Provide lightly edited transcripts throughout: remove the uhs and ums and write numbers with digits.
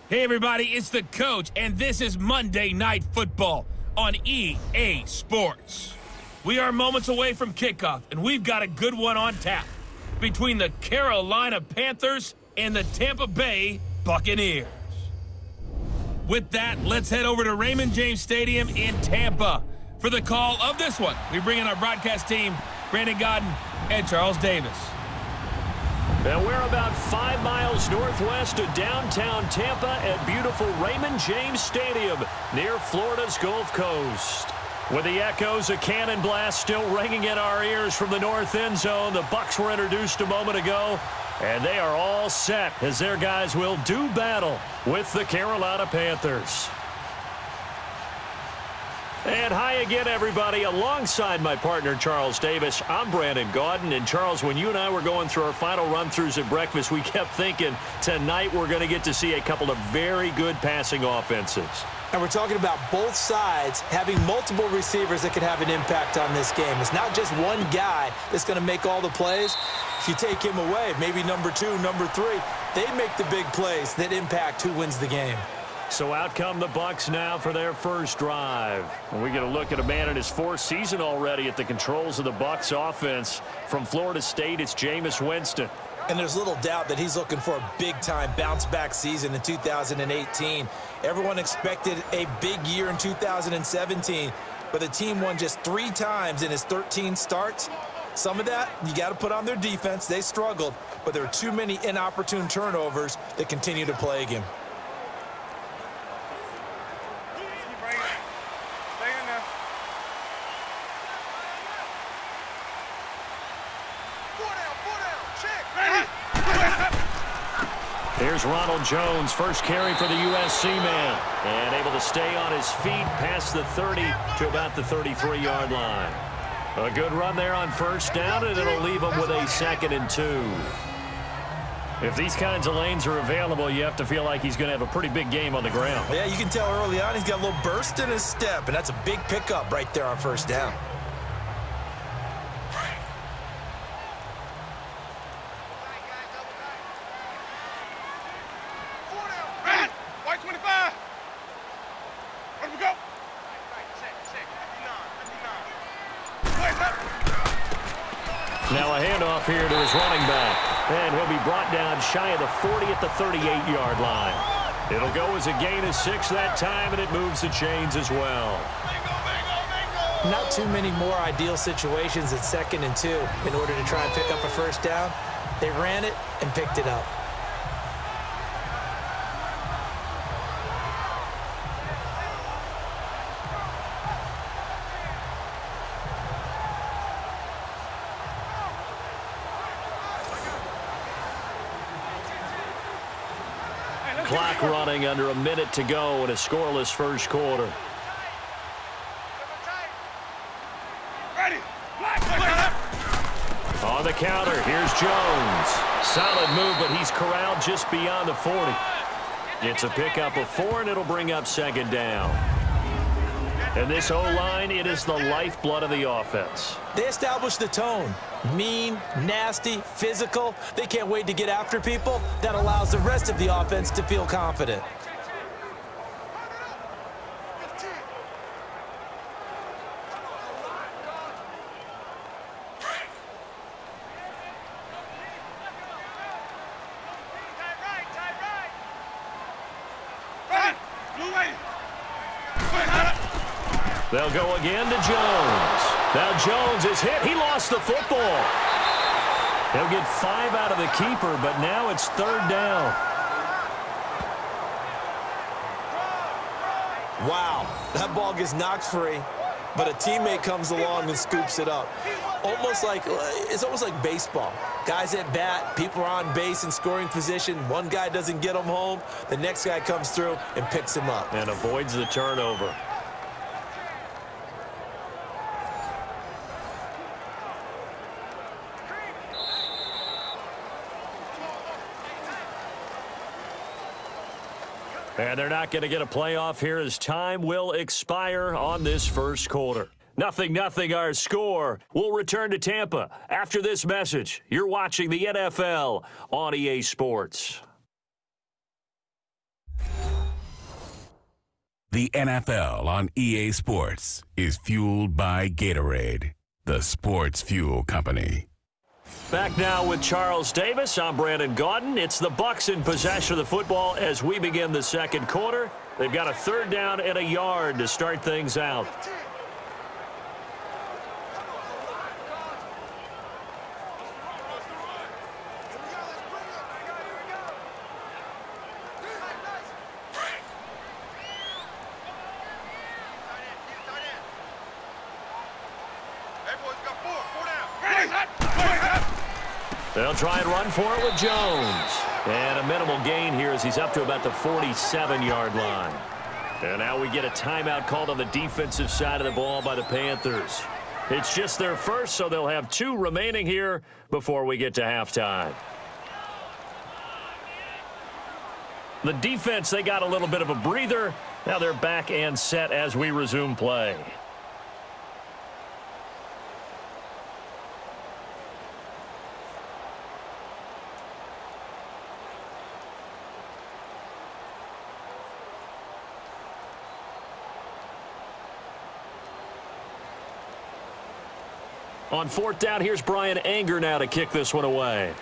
Hey everybody, it's the coach, and this is Monday Night Football on EA Sports. We are moments away from kickoff, and we've got a good one on tap between the Carolina Panthers and the Tampa Bay Buccaneers. With that, let's head over to Raymond James Stadium in Tampa for the call of this one. We bring in our broadcast team, Brandon Godden and Charles Davis. And we're about 5 miles northwest of downtown Tampa at beautiful Raymond James Stadium near Florida's Gulf Coast. With the echoes of cannon blast still ringing in our ears from the north end zone, the Bucs were introduced a moment ago, and they are all set as their guys will do battle with the Carolina Panthers. And hi again, everybody. Alongside my partner, Charles Davis, I'm Brandon Godden. And, Charles, when you and I were going through our final run-throughs at breakfast, we kept thinking tonight we're going to get to see a couple of very good passing offenses. And we're talking about both sides having multiple receivers that could have an impact on this game. It's not just one guy that's going to make all the plays. If you take him away, maybe number 2, number 3, they make the big plays that impact who wins the game. So out come the Bucs now for their first drive. And we get a look at a man in his 4th season already at the controls of the Bucs offense. From Florida State, it's Jameis Winston. And there's little doubt that he's looking for a big-time bounce-back season in 2018. Everyone expected a big year in 2017, but the team won just 3 times in his 13 starts. Some of that you got to put on their defense. They struggled, but there are too many inopportune turnovers that continue to plague him. Here's Ronald Jones, first carry for the USC man, and able to stay on his feet past the 30 to about the 33-yard line. A good run there on first down, and it'll leave him with a 2nd and 2. If these kinds of lanes are available, you have to feel like he's going to have a pretty big game on the ground. Yeah, you can tell early on he's got a little burst in his step, and that's a big pickup right there on first down. Now a handoff here to his running back. And he'll be brought down shy of the 40 at the 38-yard line. It'll go as a gain of 6 that time, and it moves the chains as well. Not too many more ideal situations at 2nd and 2 in order to try and pick up a first down. They ran it and picked it up. Clock running under a minute to go in a scoreless first quarter. On the counter, here's Jones. Solid move, but he's corralled just beyond the 40. It's a pickup of 4, and it'll bring up 2nd down. And this O-line, it is the lifeblood of the offense. They established the tone. Mean, nasty, physical. They can't wait to get after people. That allows the rest of the offense to feel confident. They'll go again to Jones. Now Jones is hit. He lost the football. He'll get 5 out of the keeper, but now it's 3rd down. Wow, that ball gets knocked free, but a teammate comes along and scoops it up. It's almost like baseball. Guys at bat, people are on base in scoring position. One guy doesn't get him home. The next guy comes through and picks him up. And avoids the turnover. And they're not going to get a playoff here as time will expire on this first quarter. 0-0 our score. We'll return to Tampa after this message. You're watching the NFL on EA Sports. the NFL on EA Sports is fueled by Gatorade, the sports fuel company. Back now with Charles Davis. I'm Brandon Gaudin. It's the Bucs in possession of the football as we begin the second quarter. They've got a 3rd down and a yard to start things out. They'll try and run for it with Jones. And a minimal gain here as he's up to about the 47-yard line. And now we get a timeout called on the defensive side of the ball by the Panthers. It's just their first, so they'll have 2 remaining here before we get to halftime. The defense, they got a little bit of a breather. Now they're back and set as we resume play. On 4th down, here's Brian Anger now to kick this one away.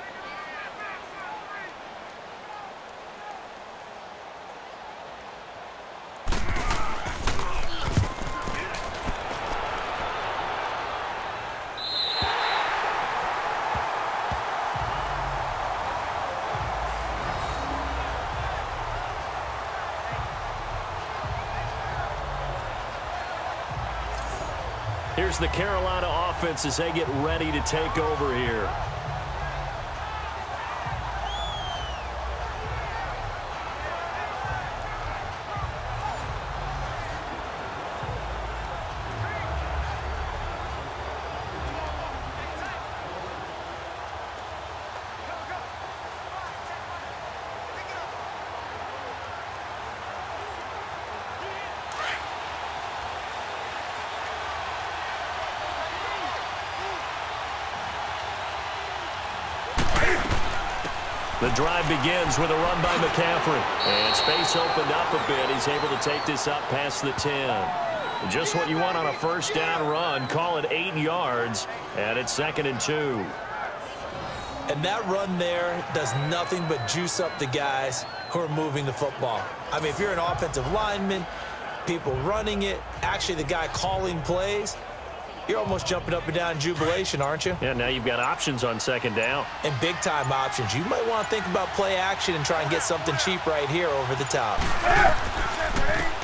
Here's the Carolina offense as they get ready to take over here. The drive begins with a run by McCaffrey. And space opened up a bit. He's able to take this up past the 10. Just what you want on a 1st down run. Call it 8 yards. And it's 2nd and 2. And that run there does nothing but juice up the guys who are moving the football. I mean, if you're an offensive lineman, people running it, actually the guy calling plays, you're almost jumping up and down in jubilation, aren't you? Yeah, now you've got options on 2nd down. And big-time options. You might want to think about play action and try and get something cheap right here over the top.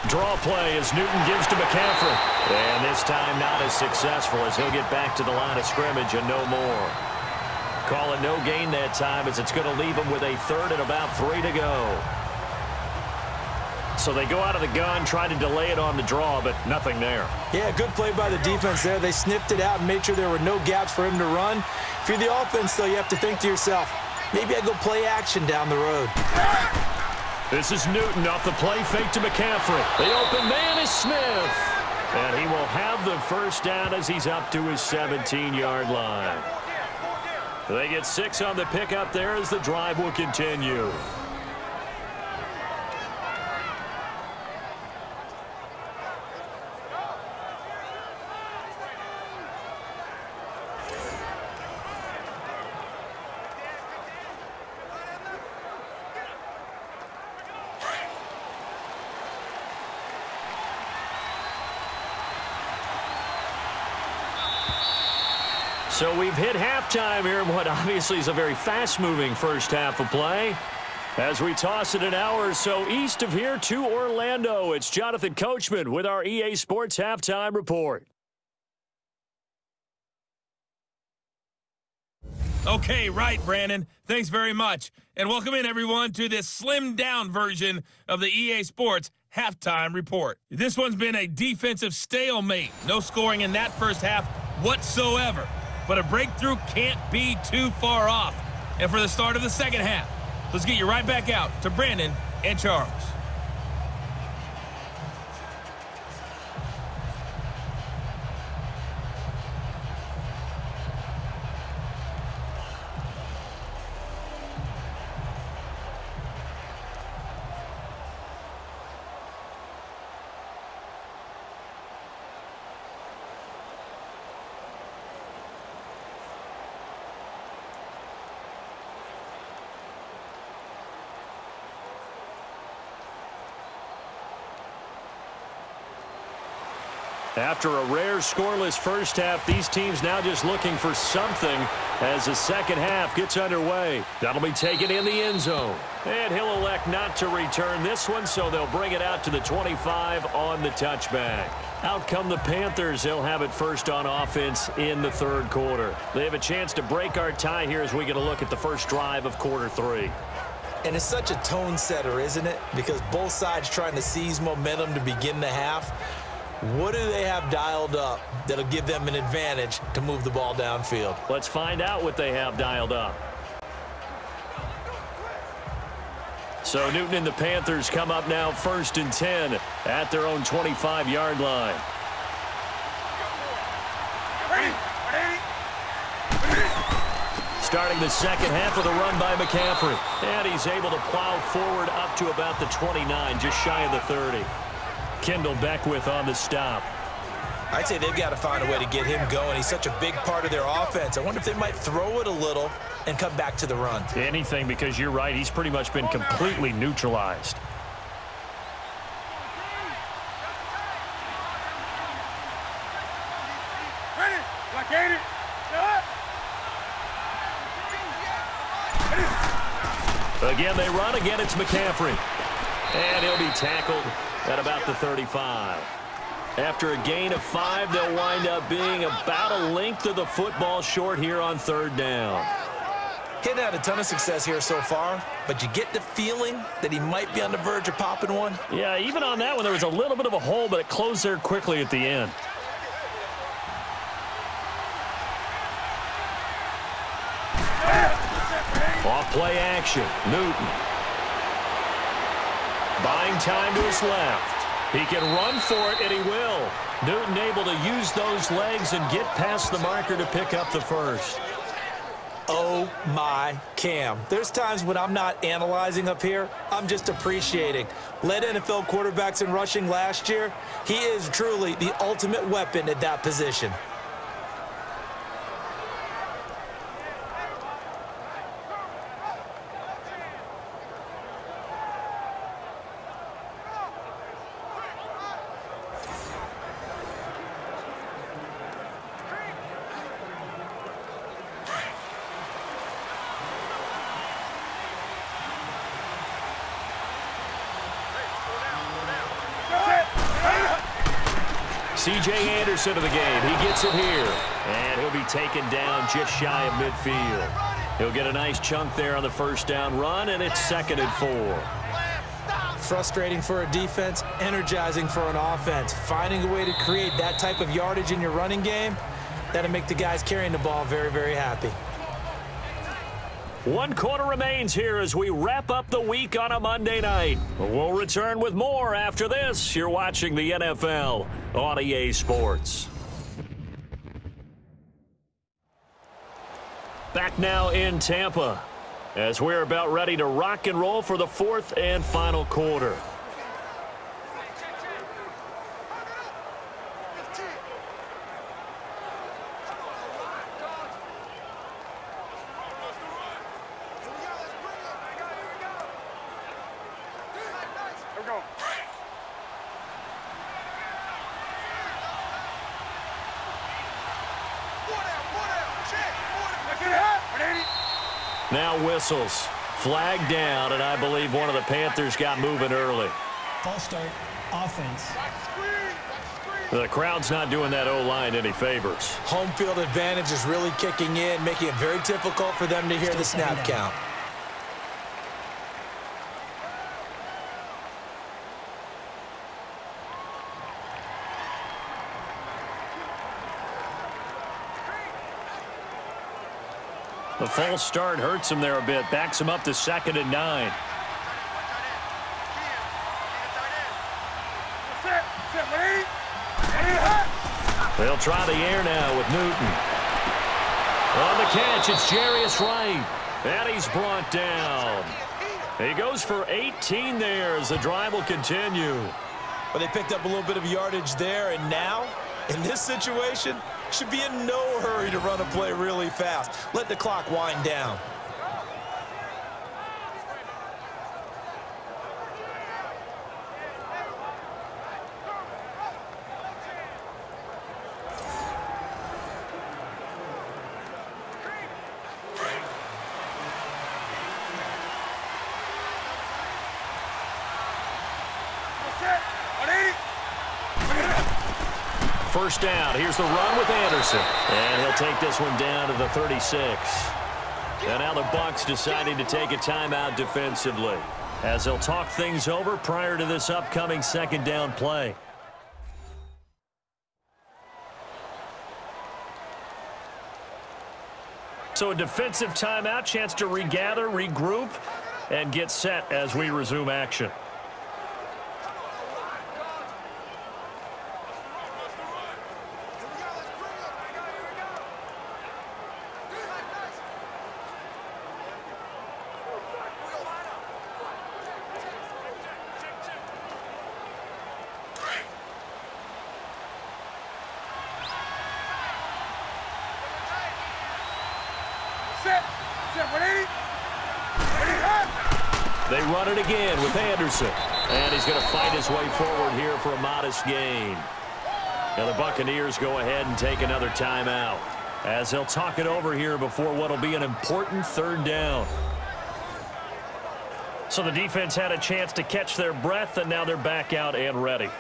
Draw play as Newton gives to McCaffrey. And this time not as successful as he'll get back to the line of scrimmage and no more. Call it no gain that time as it's going to leave him with a 3rd and about 3 to go. So they go out of the gun, try to delay it on the draw, but nothing there. Yeah, good play by the defense there. They sniffed it out and made sure there were no gaps for him to run. If you're the offense, though, you have to think to yourself, maybe I go play action down the road. This is Newton off the play fake to McCaffrey. The open man is Smith. And he will have the 1st down as he's up to his 17-yard line. They get 6 on the pickup there as the drive will continue. So we've hit halftime here in what obviously is a very fast-moving 1st half of play. As we toss it an hour or so east of here to Orlando, it's Jonathan Coachman with our EA Sports Halftime Report. Okay, right, Brandon. Thanks very much. And welcome in, everyone, to this slimmed-down version of the EA Sports Halftime Report. This one's been a defensive stalemate. No scoring in that 1st half whatsoever. But a breakthrough can't be too far off. And for the start of the 2nd half, let's get you right back out to Brandon and Charles. After a rare scoreless first half, these teams now just looking for something as the second half gets underway. That'll be taken in the end zone. And he'll elect not to return this one, so they'll bring it out to the 25 on the touchback. Out come the Panthers. They'll have it first on offense in the third quarter. They have a chance to break our tie here as we get a look at the first drive of quarter 3. And it's such a tone setter, isn't it? Because both sides trying to seize momentum to begin the half. What do they have dialed up that'll give them an advantage to move the ball downfield? Let's find out what they have dialed up. So Newton and the Panthers come up now 1st and 10 at their own 25-yard line. Starting the second half with a run by McCaffrey. And he's able to plow forward up to about the 29, just shy of the 30. Kendall Beckwith on the stop. I'd say they've got to find a way to get him going. He's such a big part of their offense. I wonder if they might throw it a little and come back to the run. Anything, because you're right. He's pretty much been completely neutralized. Again, they run. Again, it's McCaffrey. And he'll be tackled at about the 35. After a gain of 5, they'll wind up being about a length of the football short here on 3rd down. He hadn't had a ton of success here so far, but you get the feeling that he might be on the verge of popping one. Yeah, even on that one, there was a little bit of a hole, but it closed there quickly at the end. Off play action, Newton. Buying time to his left. He can run for it, and he will. Newton able to use those legs and get past the marker to pick up the first. Oh, my Cam. There's times when I'm not analyzing up here. I'm just appreciating. Led NFL quarterbacks in rushing last year. He is truly the ultimate weapon at that position. C.J. Anderson of the game. He gets it here. And he'll be taken down just shy of midfield. He'll get a nice chunk there on the first down run, and it's 2nd and 4. Frustrating for a defense, energizing for an offense. Finding a way to create that type of yardage in your running game, that'll make the guys carrying the ball very, very happy. 1 quarter remains here as we wrap up the week on a Monday night. We'll return with more after this. You're watching the NFL on EA Sports. Back now in Tampa as we're about ready to rock and roll for the 4th and final quarter. Now whistles. Flag down, and I believe one of the Panthers got moving early. False start, offense. The crowd's not doing that O-line any favors. Home field advantage is really kicking in, making it very difficult for them to hear the snap count. The false start hurts him there a bit. Backs him up to 2nd and 9. They'll try the air now with Newton. On the catch, it's Jarius Wright. And he's brought down. He goes for 18 there as the drive will continue. But they picked up a little bit of yardage there, and now, in this situation, should be in no hurry to run a play really fast. Let the clock wind down. first down. Here's the run with Anderson. And he'll take this one down to the 36. And now the Bucs deciding to take a timeout defensively, as they'll talk things over prior to this upcoming second down play. So a defensive timeout, chance to regather, regroup, and get set as we resume action. They run it again with Anderson. And he's going to fight his way forward here for a modest gain. Now the Buccaneers go ahead and take another timeout, as they'll talk it over here before what will be an important third down. So the defense had a chance to catch their breath, and now they're back out and ready.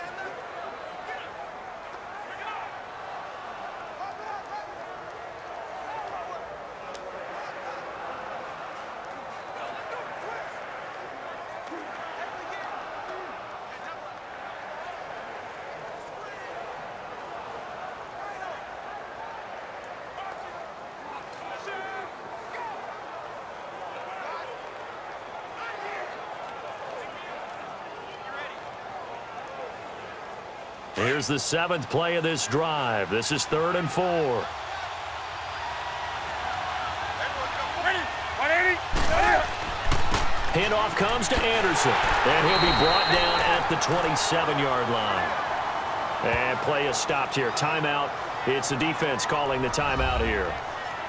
Here's the 7th play of this drive. This is 3rd and 4. Handoff comes to Anderson, and he'll be brought down at the 27-yard line. And play is stopped here. Timeout. It's the defense calling the timeout here,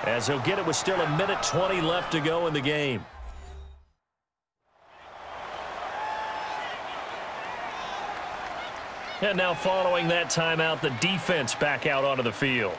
as he'll get it with still 1:20 left to go in the game. And now following that timeout, the defense back out onto the field.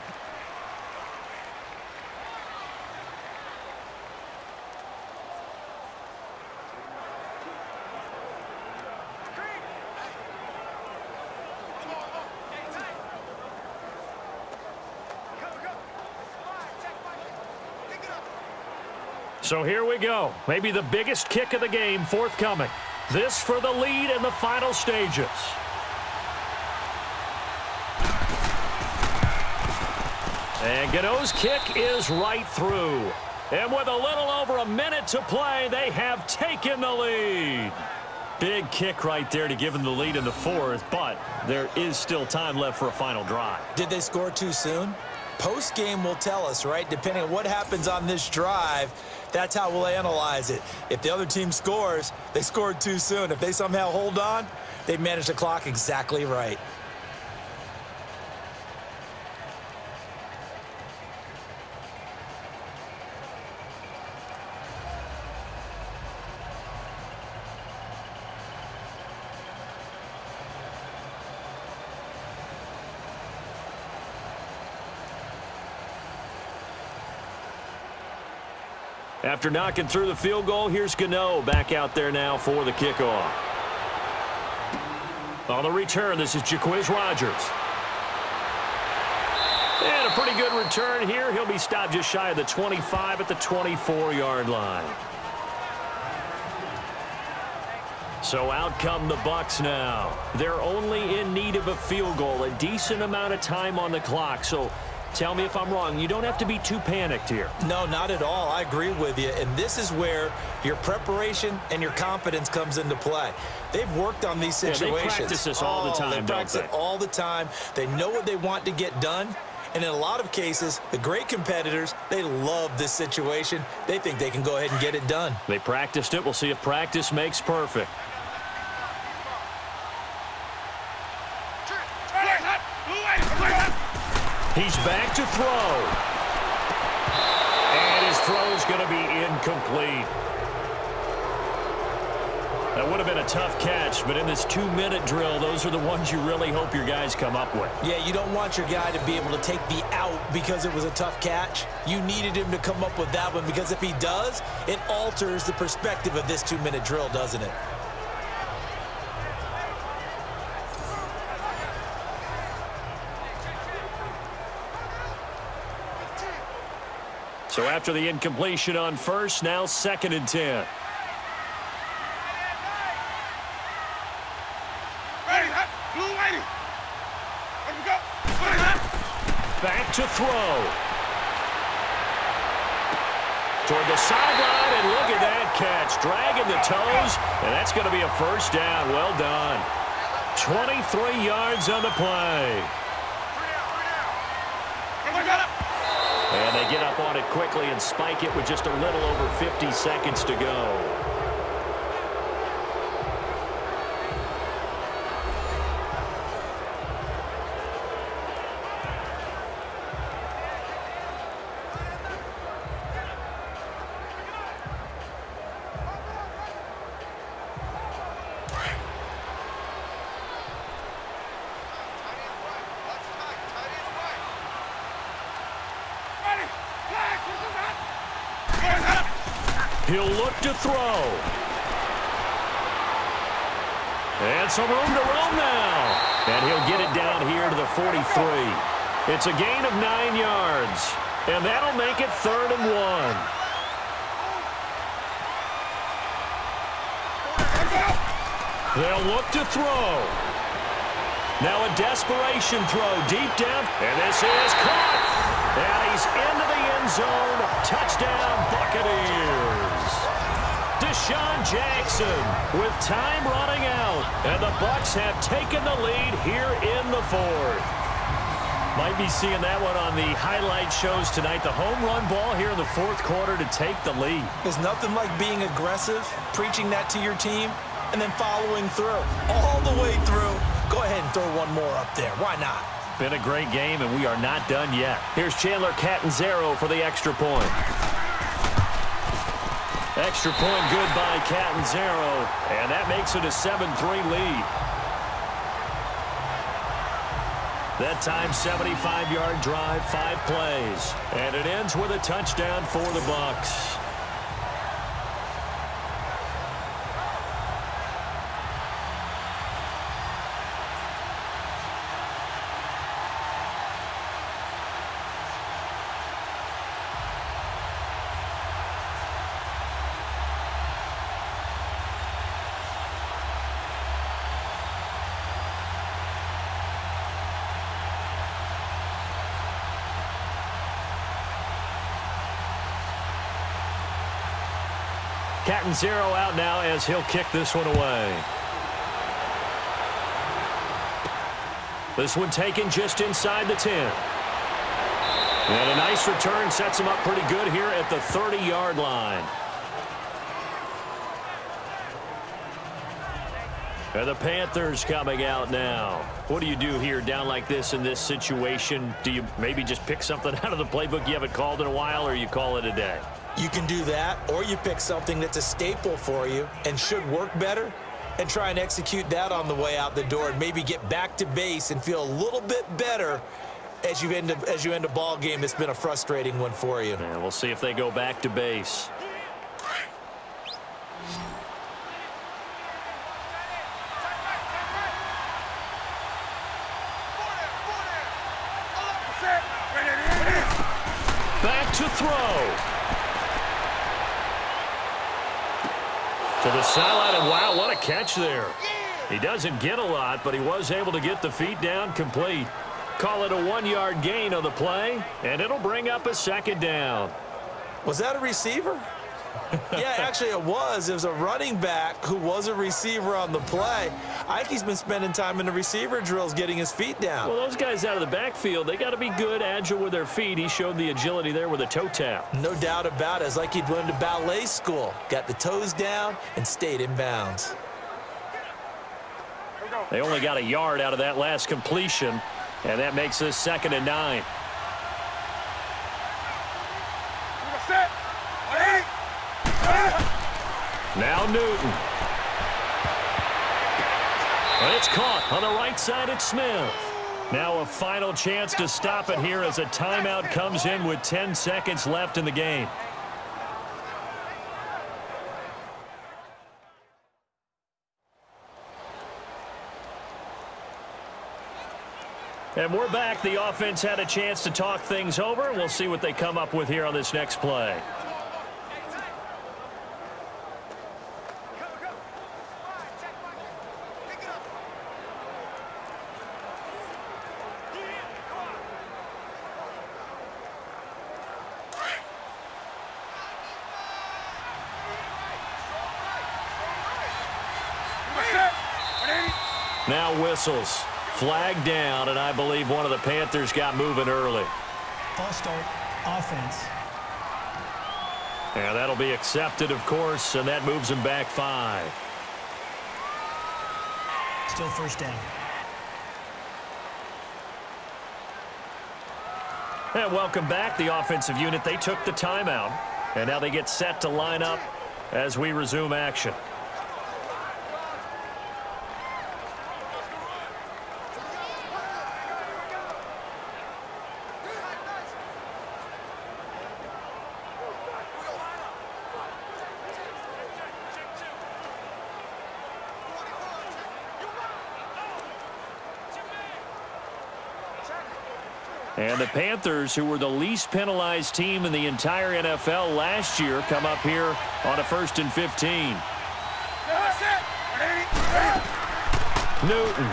So here we go. Maybe the biggest kick of the game forthcoming. This for the lead in the final stages. And Gano's kick is right through. And with a little over a minute to play, they have taken the lead. Big kick right there to give them the lead in the 4th, but there is still time left for a final drive. Did they score too soon? Post-game will tell us, right? Depending on what happens on this drive, that's how we'll analyze it. If the other team scores, they scored too soon. If they somehow hold on, they managed the clock exactly right. After knocking through the field goal, here's Gano back out there now for the kickoff. On the return, this is Jaquiz Rogers. And a pretty good return here. He'll be stopped just shy of the 25 at the 24-yard line. So out come the Bucs now. They're only in need of a field goal, a decent amount of time on the clock. So tell me if I'm wrong. You don't have to be too panicked here. No, not at all. I agree with you. And this is where your preparation and your confidence comes into play. They've worked on these situations. Yeah, they practice this all the time, they practice it all the time. They know what they want to get done. And in a lot of cases, the great competitors, they love this situation. They think they can go ahead and get it done. They practiced it. We'll see if practice makes perfect. He's back to throw. And his throw's going to be incomplete. That would have been a tough catch, but in this 2-minute drill, those are the ones you really hope your guys come up with. Yeah, you don't want your guy to be able to take the out because it was a tough catch. You needed him to come up with that one, because if he does, it alters the perspective of this 2-minute drill, doesn't it? So after the incompletion on first, now 2nd and 10. Back to throw. Toward the sideline, and look at that catch. Dragging the toes, and that's going to be a first down. Well done. 23 yards on the play. And they get up on it quickly and spike it with just a little over 50 seconds to go. He'll look to throw. And some room to roam now. And he'll get it down here to the 43. It's a gain of 9 yards. And that'll make it 3rd and 1. They'll look to throw. Now a desperation throw deep down. And this is caught. And he's into the end zone. Touchdown, Buccaneers. Deshaun Jackson with time running out. And the Bucs have taken the lead here in the 4th. Might be seeing that one on the highlight shows tonight. The home run ball here in the 4th quarter to take the lead. There's nothing like being aggressive, preaching that to your team, and then following through. All the way through. Go ahead and throw one more up there. Why not? Been a great game, and we are not done yet. Here's Chandler Catanzaro for the extra point. Extra point good by Catanzaro, and that makes it a 7-3 lead. That time, 75-yard drive, 5 plays. And it ends with a touchdown for the Bucs. Catanzaro out now as he'll kick this one away. This one taken just inside the 10. And a nice return sets him up pretty good here at the 30-yard line. And the Panthers coming out now. What do you do here down like this in this situation? Do you maybe just pick something out of the playbook you haven't called in a while, or you call it a day? You can do that, or you pick something that's a staple for you and should work better and try and execute that on the way out the door and maybe get back to base and feel a little bit better as you end a ball game that's been a frustrating one for you. Yeah, we'll see if they go back to base. Back to throw. To the sideline, and wow, what a catch there. He doesn't get a lot, but he was able to get the feet down complete. Call it a 1-yard gain on the play, and it'll bring up a 2nd down. Was that a receiver? Yeah, actually it was. It was a running back who was a receiver on the play. I think he's been spending time in the receiver drills getting his feet down. Well, those guys out of the backfield, they got to be good, agile with their feet. He showed the agility there with a toe tap. No doubt about it. It's like he'd went to ballet school. Got the toes down and stayed in bounds. They only got a yard out of that last completion, and that makes this 2nd and 9. Now Newton. And it's caught on the right side at Smith. Now a final chance to stop it here as a timeout comes in with 10 seconds left in the game. And we're back. The offense had a chance to talk things over. We'll see what they come up with here on this next play. Now whistles. Flag down, and I believe one of the Panthers got moving early. False start, offense. And that'll be accepted, of course, and that moves them back 5. Still first down. And welcome back. The offensive unit, they took the timeout, and now they get set to line up as we resume action. And the Panthers, who were the least penalized team in the entire NFL last year, come up here on a 1st and 15. Newton.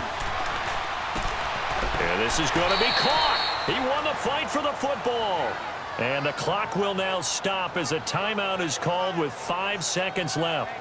And this is going to be caught. He won the fight for the football. And the clock will now stop as a timeout is called with 5 seconds left.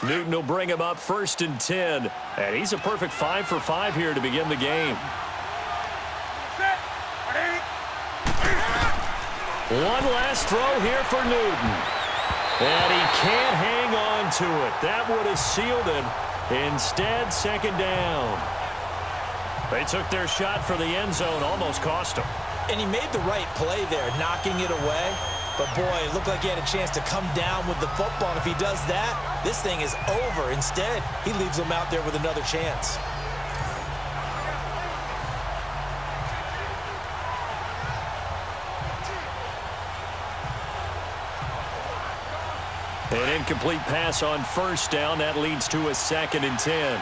Newton will bring him up 1st and 10. And he's a perfect 5 for 5 here to begin the game. One last throw here for Newton. And he can't hang on to it. That would have sealed it. Instead, 2nd down. They took their shot for the end zone, almost cost him. And he made the right play there, knocking it away. But, boy, it looked like he had a chance to come down with the football. And if he does that, this thing is over. Instead, he leaves him out there with another chance. An incomplete pass on 1st down. That leads to a 2nd and 10.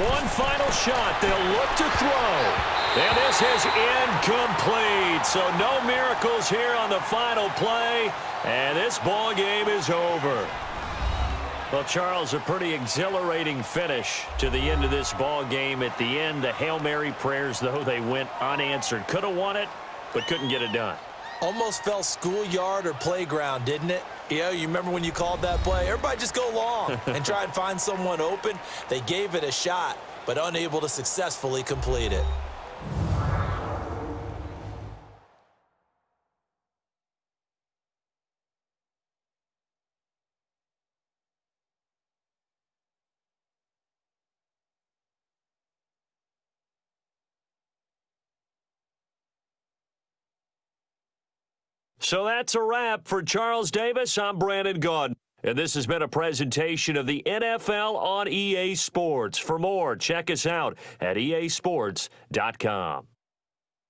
One final shot. They'll look to throw. And this is incomplete. So no miracles here on the final play. And this ball game is over. Well, Charles, a pretty exhilarating finish to the end of this ball game. At the end, the Hail Mary prayers, though, they went unanswered. Could have won it, but couldn't get it done. Almost felt schoolyard or playground, didn't it? Yeah, you remember when you called that play? Everybody just go long and try and find someone open. They gave it a shot, but unable to successfully complete it. So that's a wrap for Charles Davis. I'm Brandon Gaudin. And this has been a presentation of the NFL on EA Sports. For more, check us out at easports.com.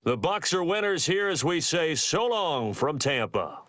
The Bucs are winners here as we say so long from Tampa.